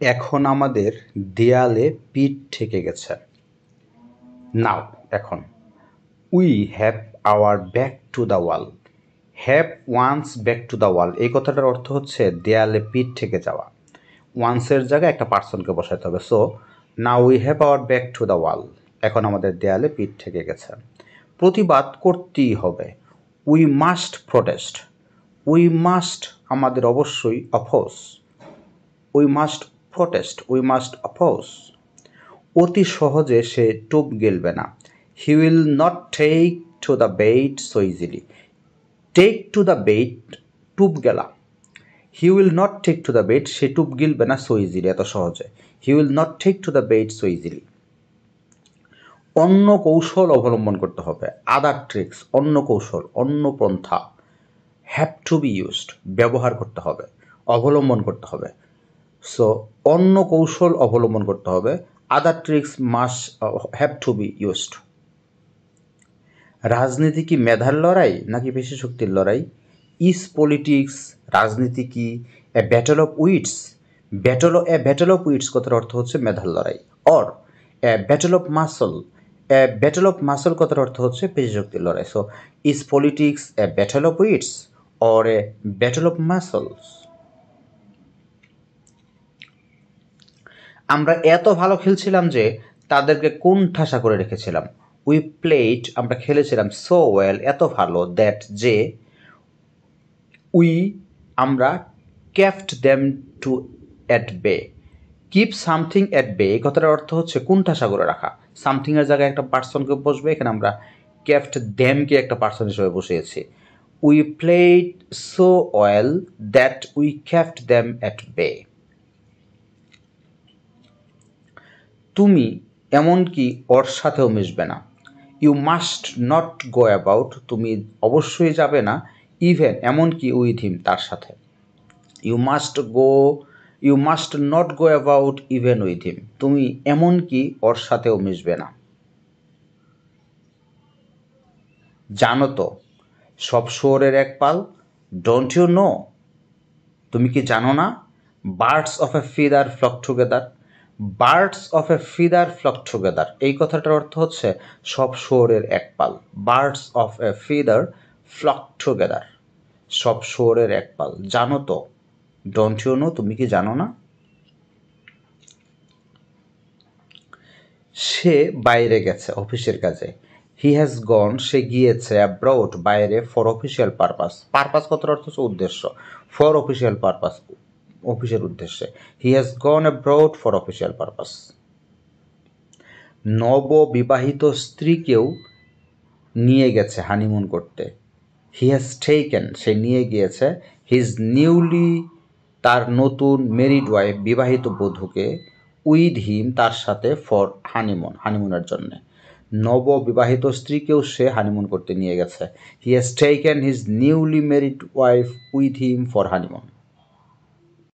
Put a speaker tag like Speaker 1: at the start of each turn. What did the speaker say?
Speaker 1: এখন আমাদের দেয়ালে পিঠ ঠেকে গেছে। নাও এখন we have our back to the wall. Have once back to the wall এই কথাটার অর্থ হচ্ছে দেয়ালে পিঠ ঠেকে যাওয়া। ওয়ান্সের জায়গায় একটা পার্সনকে বসাতে হবে। So now we have our back to the wall. এখন আমাদের দেয়ালে পিঠ ঠেকে গেছে। প্রতিবাদ করতেই হবে। We must protest. We must আমাদের অবশ্যই oppose. We must protest. We must oppose. অতি সহজে সে টুপ গিলবে না। He will not take to the bait so easily. Take to the bait টুপ গেলা। He will not take to the bait সে টুপ গিলবে না সো ইজিলি এত সহজে। He will not take to the bait so easily. অন্য কৌশল অবলম্বন করতে হবে। আদার ট্রিক্স অন্য কৌশল অন্য পন্থা। হ্যাভ টু বি ইউজড ব্যবহার করতে হবে অবলম্বন করতে হবে। সো অন্য কৌশল অবলম্বন করতে হবে। Other tricks must have to be used. রাজনীতি কি মেধার লড়াই নাকি পেশি শক্তির লড়াই? ইজ পলিটিক্স রাজনীতি কি a battle of wits? Battle of wits কথার অর্থ হচ্ছে মেধার লড়াই। Or a battle of muscle battle of muscle কথার অর্থ হচ্ছে পেশি শক্তির লড়াই। So is politics a battle of wits or a battle of muscles? আমরা এত ভালো খেলছিলাম যে তাদেরকে কোণঠাসা করে রেখেছিলাম। উই প্লেড আমরা খেলেছিলাম সো ওয়েল এত ভালো দ্যাট যে উই আমরা কেপ্ট দেম টু অ্যাট বে। কিপ সামথিং অ্যাট বে এই কথাটার অর্থ হচ্ছে কোণঠাসা করে রাখা। সামথিংয়ের জায়গায় একটা পার্সনকে বসবে, এখানে আমরা কেপ্ট দেমকে একটা পার্সন হিসেবে বসিয়েছি। We played so well that we kept them at bay. তুমি এমনকি ওর সাথেও মিশবে না। You must not go about তুমি অবশ্যই যাবে না। ইভেন এমনকি উইথ হিম তার সাথে। You must not go about even with him তুমি এমনকি ওর সাথেও মিশবে না। জানো তো সব শুয়োরের এক পাল। ডোন্ট ইউ নো তুমি কি জানো না? Birds of a feather flock together. Birds of a feather flock together এই কথাটার অর্থ হচ্ছে সব শুয়োরের এক পাল। Birds of a feather flock together সব শুয়োরের এক পাল। জানো তো ডোন্ট ইউ নো তুমি কি জানো না? সে বাইরে গেছে অফিসের কাজে। হি হ্যাজ গন সে গিয়েছে অ্যাব্রড বাইরে ফর অফিসিয়াল পারপাস। পারপাস কথার অর্থ হচ্ছে উদ্দেশ্য। ফর অফিসিয়াল পারপাস অফিসের উদ্দেশ্যে। He has gone abroad for official purpose. নববিবাহিত স্ত্রীকেও নিয়ে গেছে হানিমুন করতে। হি হ্যাজ টেকেন সে নিয়ে গিয়েছে হিজ নিউলি তার নতুন মেরিড ওয়াইফ বিবাহিত বধূকে উইথ হিম তার সাথে ফর হানিমুনের জন্য। নববিবাহিত স্ত্রীকেও সে হানিমুন করতে নিয়ে গেছে। He has taken his newly married wife with him for honeymoon.